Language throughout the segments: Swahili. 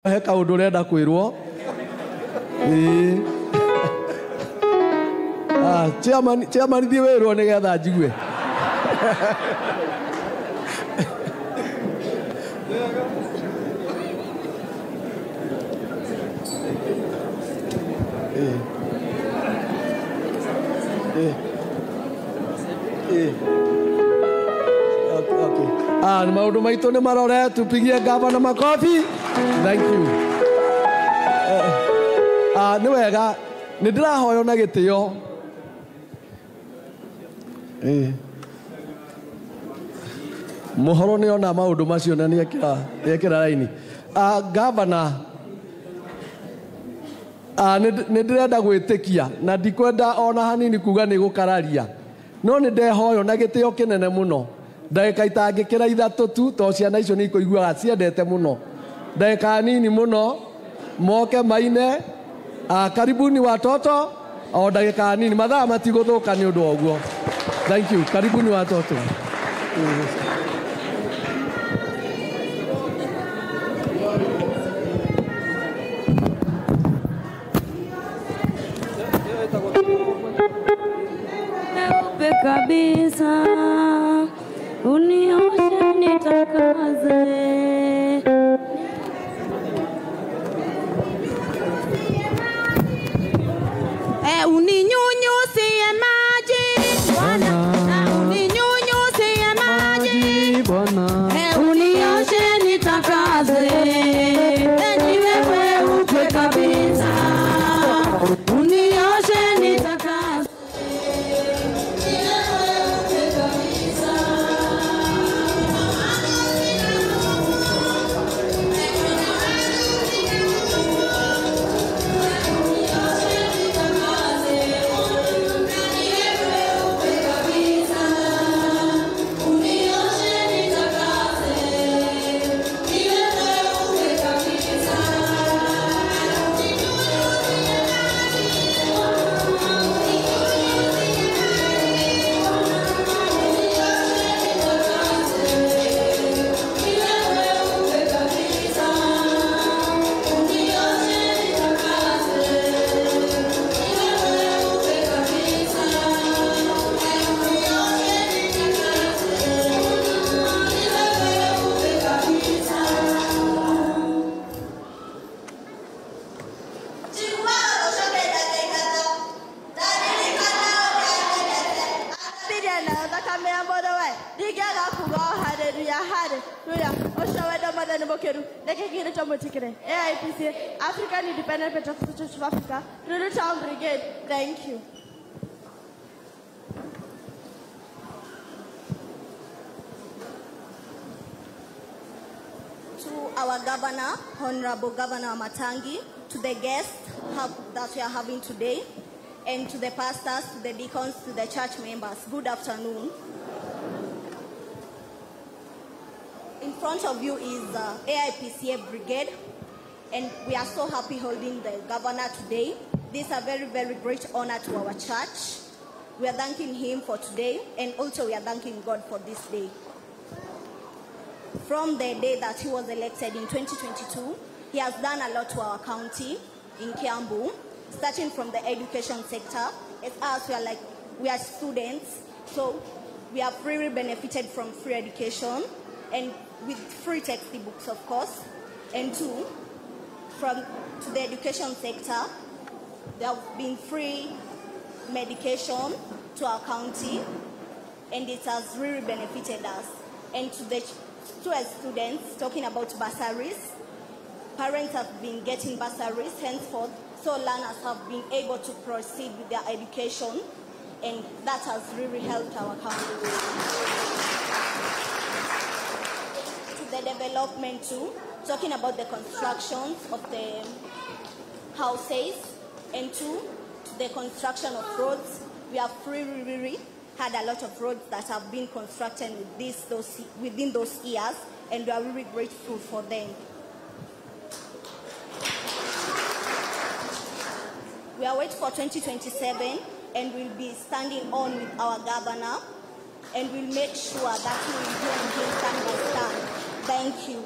Heka udurenda kwirwo. Chairman di wirwo nigetha njigue. Okay. Maundu maitu ni marore, tupigie gavana makofi. Thank you. Ni wega ni ndirahoyo na gitio. Muhoro ni ona maundu macio na ni ekira raini. Gavana ni ndirenda gwitikia na ndikwenda ona hanini kuga ni gukararia. No ni ndehoyo na gitio kinene muno. Ndagika itangikira ithatu tu to ciana icio ni ikuiguaga ciendete muno. Ndagika nini muno moke maine. Karibuni watoto. O ndagika nini mathaa matiguthuka ni undu oguo. Thank you. Karibuni watoto. Kabisa unioshe nitakaze uninyunyusie maji Bwana uninyunyusie maji Bwana unioshe nitakaze niwe weupe kabisa unioshe nitakaze AIPC, African Independent Pentecostal Church of Africa, Ruru Town Brigade. Thank you. To our governor, Honorable Governor Matangi, to the guests that we are having today, and to the pastors, to the deacons, to the church members, good afternoon. In front of you is AIPCA Brigade, and we are so happy holding the governor today. This is a very, very great honor to our church. We are thanking him for today, and also we are thanking God for this day. From the day that he was elected in 2022, he has done a lot to our county in Kiambu, starting from the education sector. As us, we are students, so we have freely benefited from free education, and with free textbooks, of course. And two, to the education sector, there have been free medication to our county, and it has really benefited us. And to our students, talking about bursaries, parents have been getting bursaries henceforth, so learners have been able to proceed with their education, and that has really helped our county. The development too, talking about the constructions of the houses, and to the construction of roads. We have really had a lot of roads that have been constructed within those years, and we are really grateful for them. We are waiting for 2027, and we'll be standing on with our governor, and we'll make sure that we will do and stand by stand. Thank you.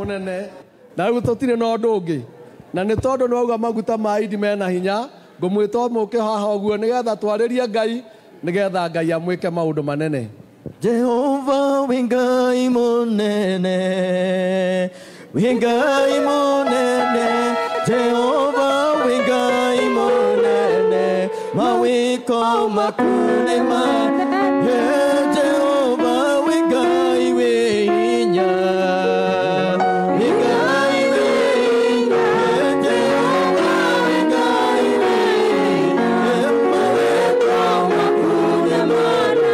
munene na riu tutire no ndungi na ni tondu ni wauga maguta ma idi mena hinya ngumwita muke haha oguo nigetha twaririe Ngai nigetha Ngai amwike maundu manene. Jehova wingai munene, wingai munene, Jehova wingai munene, mawiko makune manene, Jehova wingai winya, wingai winya, Jehova wingai winya, mawiko makune manene.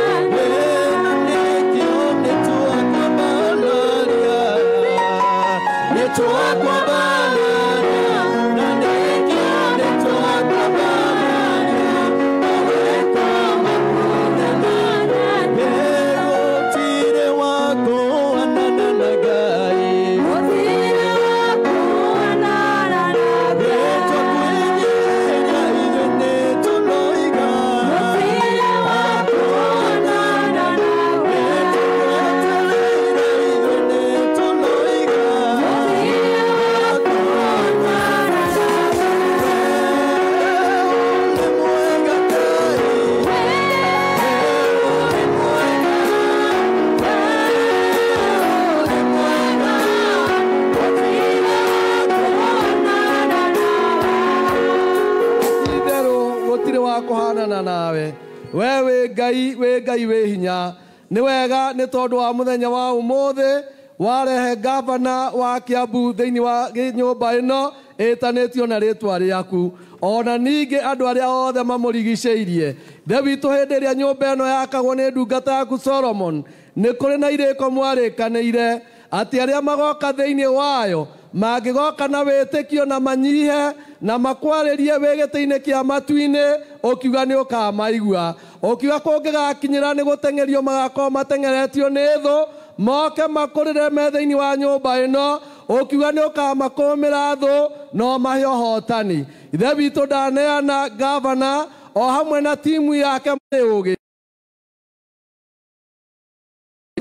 Nawe wewe Ngai we hinya ni wega ni tondu wa muthenya wa umuthi warehe gavana wa Kiambu thiini wa nyumba ino itanitio na ritwa riaku ona ningi andu aria othe mamurigiceirie the witu hindi ria nyumba ino yakagwo ni ndungata yaku Solomon ni kuri na iriko mwarikanire ati aria magoka thiini wayo magigoka na witikio na manyihe na makwaririe wegete-ini kia matu-ini ukiuga ni ukamaigua ukiuga kungigakinyira ni gutengerio magakorwo matengeretio ni thu moke makurire me thiini wa nyumba ino ukiuga ni ukamakumira thu no mahe uhotani ithe witu ndaneana gavana o hamwe na timu yake ugi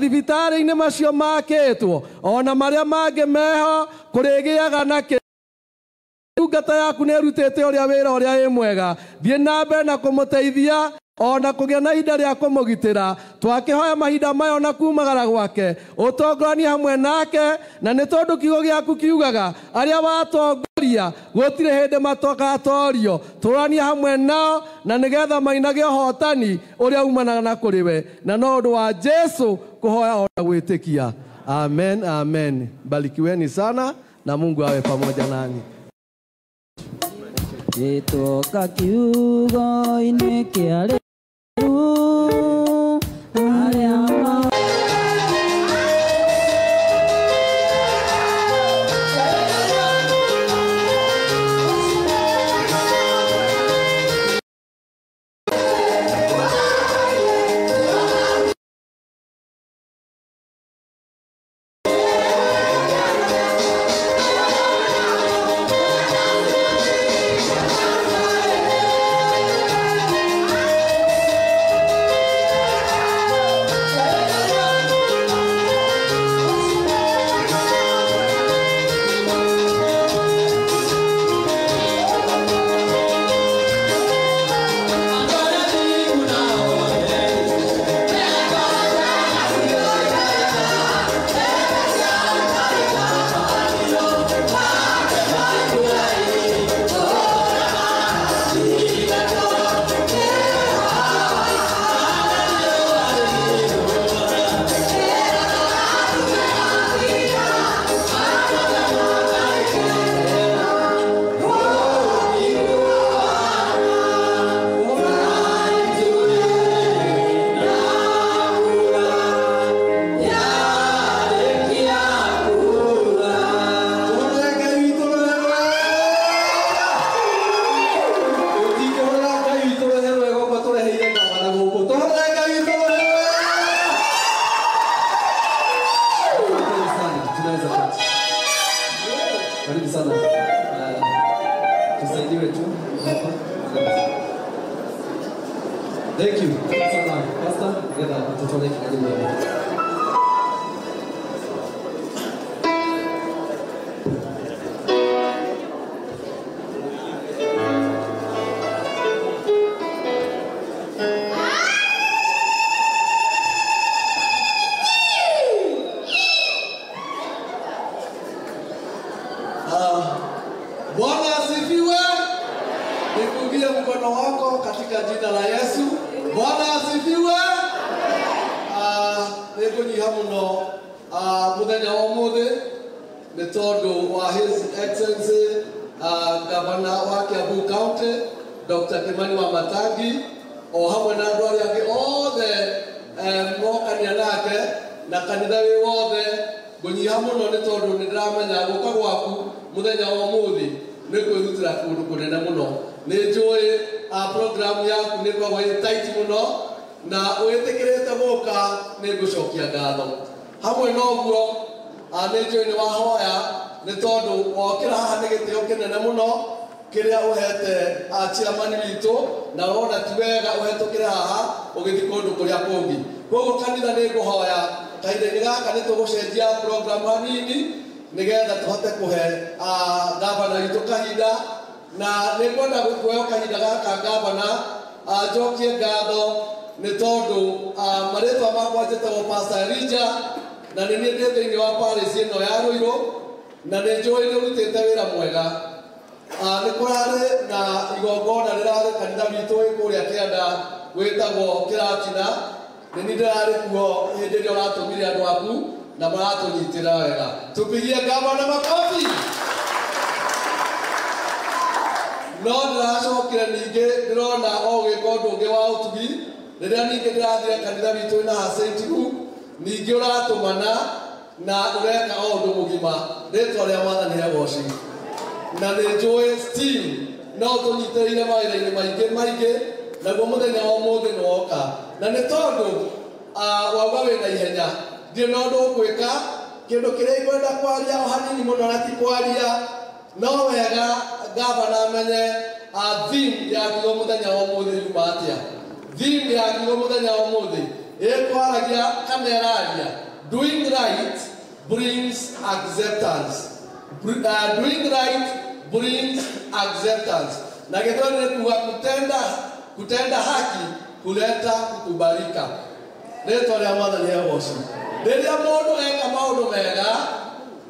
thibitari-ini macio makitwo ona maria mangi meho kurigiaga na ndungata yaku ni rutite uria wira uria mwega thie na mbere na kumuteithia ona kugia na ihinda ria kumugitira twakihoya mahinda mayo na kumagara gwake utongorania hamwe nake na ni tondu kiugo giaku kiugaga aria watongoria gutire hindi matokatorio turania hamwe nao na nigetha mainage uhotani uria umanaga na kuriwe na no undu wa Jesu kuhoya ona gwitikia. Amen, amen. Barikiweni sana na Mungu awe pamoja nanyi. Itoka kiugo-ini kia riu aria Thank you. Pastor, get up. nĩngũnyiha mũno mũthenya wa ũmũthĩ nĩ tondũ wa His Excellency Gavana wa Kiambu County Dr. Kimani Wamatangi o hamwe na andũ arĩa angĩ othe mokania nake na kanitha wĩ wothe. Ngũnyiha mũno nĩ tondũ nĩ ndĩramenya gũka gwaku mũthenya wa ũmũthĩ nĩ kwĩrutĩra kũndũ kũnene mũno. Nĩ njũĩ program yaku nĩ ĩkoragwo ĩ tight mũno na wĩtĩkĩrĩte gũka nĩ ngũcokia ngatho. Hamwe na ũguo nĩ njũĩ nĩ wahoya nĩ tondũ wokĩra haha nĩ gĩtĩo kĩnene mũno kĩrĩa ũhete chairman witũ na wona ti wega ũhetũkĩre haha ũgĩthiĩ kũndũ kũrĩa kũngĩ. Koguo kanitha nĩ ngũhoya kahinda-inĩ gaka nĩ tũgũcenjia program hanini nĩgetha tũhote kũhe gavana witũ kahinda, na nĩ ngwenda kuoya kahinda gaka gavana njokie ngatho nĩ tondũ marĩtwa makwa njĩtagwo Pastor Elijah na nĩ niĩ ndĩ thĩinĩ wa parish ĩno ya Rũirũ na nĩ njũĩ nĩ ũrutĩte wĩra mwega. Nĩ kũrarĩ na igongona rĩrarĩ kanitha witũ wĩ kũrĩa kĩanda gwĩtagwo Kĩratina, nĩ niĩ ndĩrarĩ kuo hĩndĩ ĩrĩa ũratũmire andũ aku na maratũnyitĩra wega. Tũpigie gavana makobi. No ndĩracokire ningĩ ndĩrona o gĩka ũndũ ũngĩ wa ũtugi rĩrĩa ningĩ ndĩrathire kanitha witũ na St. Luke, ningĩ ũratũmana na ũreka o ũndũ mũgima. Rĩtwa rĩa Mwathani rĩagocĩ. Na nĩ njũĩ still no tũnyitĩrĩire mawĩra-inĩ maingĩ naguo mũthenya wa ũmũthĩ nĩ woka, na nĩ tondũ wauga wĩna ihenya ndirĩ na ũndũ ũkwĩka. Kĩndũ kĩrĩa ingwenda kwaria o hanini mũno na ti kwaria, no wega gavana amenye theme yakirwo mũthenya wa ũmũthĩ yuma atĩa. Theme yakirwo mũthenya wa ũmũthĩ ĩkwaragia kana ĩraria doing right brings acceptance. Doing right brings acceptance. Na Gĩthweri nĩ kuga kutenda haki kuleta kukubalika. Rĩtwa rĩa Mwathani rĩagocĩ. Rĩrĩa mũndũ eka maũndũ mega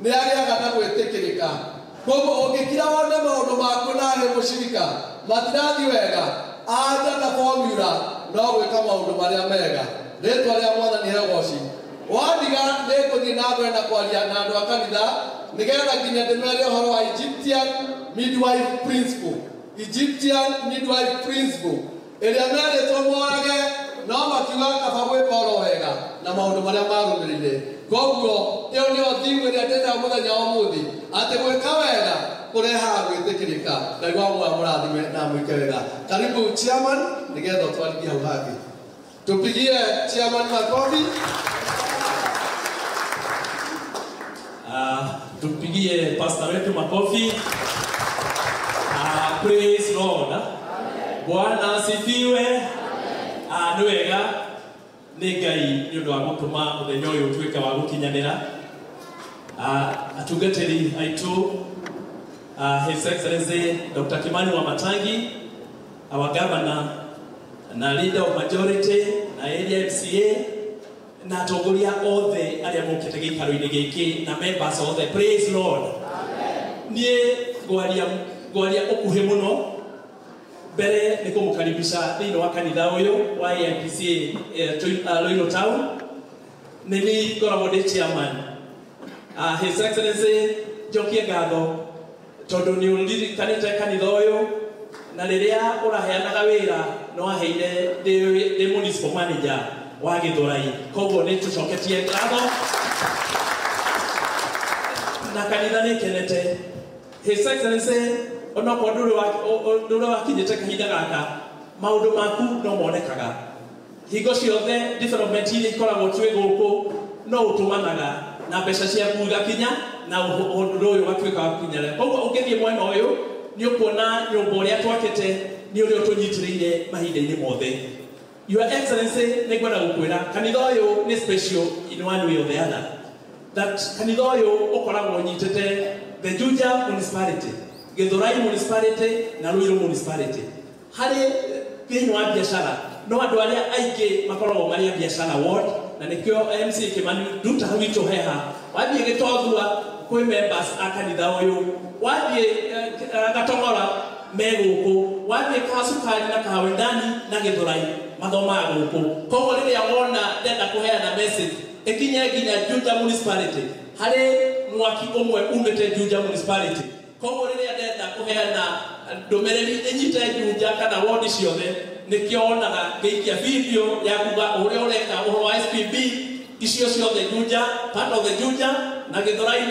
nĩ agĩaga na gwĩtĩkĩrĩka. Koguo ũngĩkira wone maũndũ maku nawe mũcirika matirathiĩ wega, anja na formula no gwĩka maũndũ marĩa mega. Rĩtwa rĩa Mwathani rĩagocĩ. Wandiga nĩ ngũthiĩ na mbere na kwaria na andũ a kanitha nĩgetha nginya ndĩmere ũhoro wa Egyptian midwife principle. Egyptian midwife principle ĩrĩa merĩtwo morage no makiuga kaba gwĩka oro wega na maũndũ marĩa marũmĩrĩire. Koguo ĩyo nĩyo theme ĩrĩa ndĩna mũthenya wa ũmũthĩ, atĩ gwĩka wega kũrehaga gwĩtĩkĩrĩka. Ngai wa muoyo mũrathime na mwĩke wega. Karibu chairman nĩgetha ũtwarithie hau hangĩ. Tupigie chairman makofi. Tupigie pastor wetu makofi. Praise Lord. Bwana asifiwe. Nĩ wega nĩ Ngai nĩ ũndũ wa gũtũma mũthenya ũyũ ũtuĩke wa gũkinyanĩra. Atungatĩri aitũ His Excellency Dr. Kimani Wamatangi, our governor na leader of majority na area MCA na atongoria othe arĩa mokĩte gĩikaro-inĩ gĩkĩ na members othe. Praise Lord. Niĩ ngwaria ũkuhĩ mũno mbere nĩ kũmũkaribisha thĩinĩ wa kanitha ũyũ wa AIPC Rũirũ Town. Nĩ niĩ ngoragwo ndĩ chairman. His Excellency njokie ngatho tondũ nĩ ũririkanĩte kanitha ũyũ na rĩrĩa ũraheanaga wĩra nĩ waheire ndĩ municipal manager wa Gĩthũrai. Koguo nĩ tũcoketie ngatho na kanitha nĩ kenete. His Excellency onokorwo ndũrĩ wakinyĩte kahinda gaka maũndũ maku no monekaga. Hingo ciothe development iria ikoragwo twĩ gũkũ no ũtũmanaga na mbeca ciaku igakinya na ũndũ ũyũ ũgatuĩka wa gũkinyĩra. Koguo ũngĩthiĩ mwena ũyũ nĩ ũkuona nyũmba ũrĩa twakĩte nĩ ũrĩa ũtũnyitĩrĩire mahinda-inĩ mothe. Your Excellency nĩ ngwenda gũkwĩra kanitha ũyũ nĩ special in one way or the other. That kanitha ũyũ ũkoragwo ũnyitĩte the Juja municipality, Gĩthũrai municipality na Rũirũ municipality. Harĩ thĩinĩ wa biacara no andũ arĩa aingĩ makoragwo marĩ a biacara ward, na nĩkĩo MC Kimani nduta witũ heha wathiĩ Gĩtothua kwĩ members a kanitha ũyũ, wathiĩ Gatong'ora me gũkũ, wathiĩ Kasukari na Kawendani na Gĩthũrai mathomaga gũkũ. Koguo rĩrĩa wona ndenda kuheana message ikinye nginya Juja municipality hari mwaki umwe umete Juja municipality koguo riria ndenda kuheana ndomereri inyite Juja kana ward ciothe nikionaga ngeikia video ya kuga uria ureka uhoro wa SPB icio ciothe Juja part of the Juja na Githurai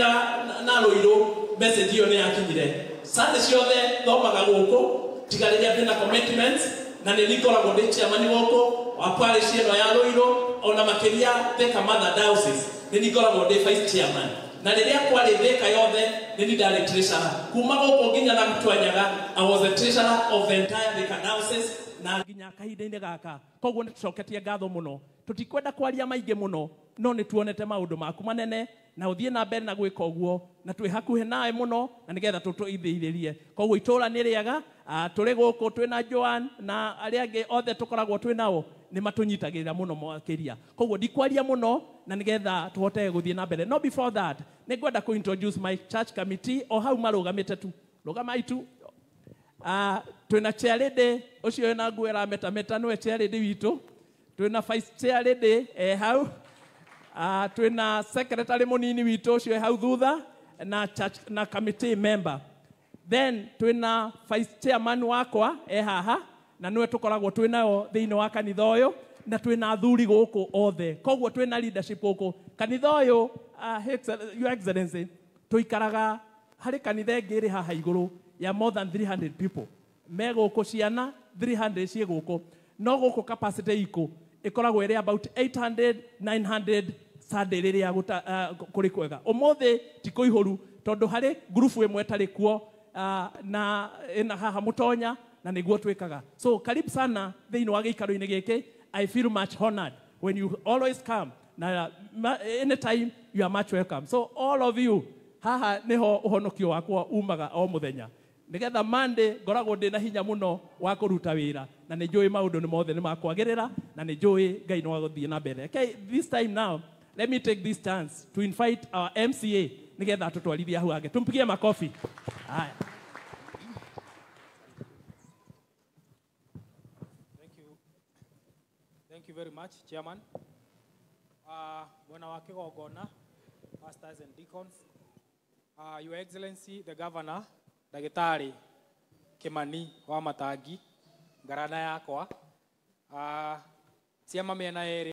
na Ruiru message iyo ni yakinyire sande ciothe thomaga guku tigariria ndina commitments na nilikoragwo ndi chairman woko wa parish ino ya Ruiru ona makiria Thika Mother Diocese nilikoragwo ndi vice chairman na riria kwari Thika yothe nili ndari treasurer kuma guku nginya na Mtwanyaga I was the treasurer of the entire Thika Diocese na nginya kahinda-ini gaka koguo nitucoketie ngatho muno tutikwenda kwaria maingi muno no nituonete maundu maku manene na uthie na mbere na gwika uguo na twi hakuhe nawe muno na nigetha tutuithiririe koguo itura ni riega turi guku twina Joan na aria angi othe tukoragwo twinao ni matunyitagirira muno mwakiria koguo ndikwaria muno na nigetha tuhote guthie na mbere no before that ningwenda ku introduce my church committee o hau marugamite tu rugamai tu twina chair lady ucio na nguera meta no chair lady witu twina vice chair lady hau twina secretary munini witu ucio hau thutha na church na committee member then twina vice chairman wakwa haha na niwe tukoragwo twinao thiini wa kanitha uyu na twina athuri guku othe koguo twina leadership guku kanitha uyu your excellency tuikaraga hari kanitha ngiri haha iguru ya more than 300 people megoko ciana 300 cie guku no guku capacity iko ikoragwo iri about 800 900 Sunday riria kuri kwega umuthi tiko ihuru tondu hari group imwe tari kuo na ina haha mutonya na niguo twikaga so karibu sana thiini wa giikaro-ini giki I feel much honored when you always come na anytime you are much welcome so all of you haha niho uhonokio wakwa umaga o muthenya nigetha Monday ngoragwo ndi na hinya muno wa kuruta wira na ni njui maundu ni mothe ni makwagirira na ni njui Ngai no guthie na mbere okay this time now let me take this chance to invite our MCA nigetha tutwarithia hau ange tumpigie makofi haya Thank you very much, Chairman. Bwana wa Kigongona, pastors and deacons, Your Excellency, the Governor, Ndagĩtarĩ Kimani wa Matangi, ngarana yakwa, ciama mĩena ĩrĩ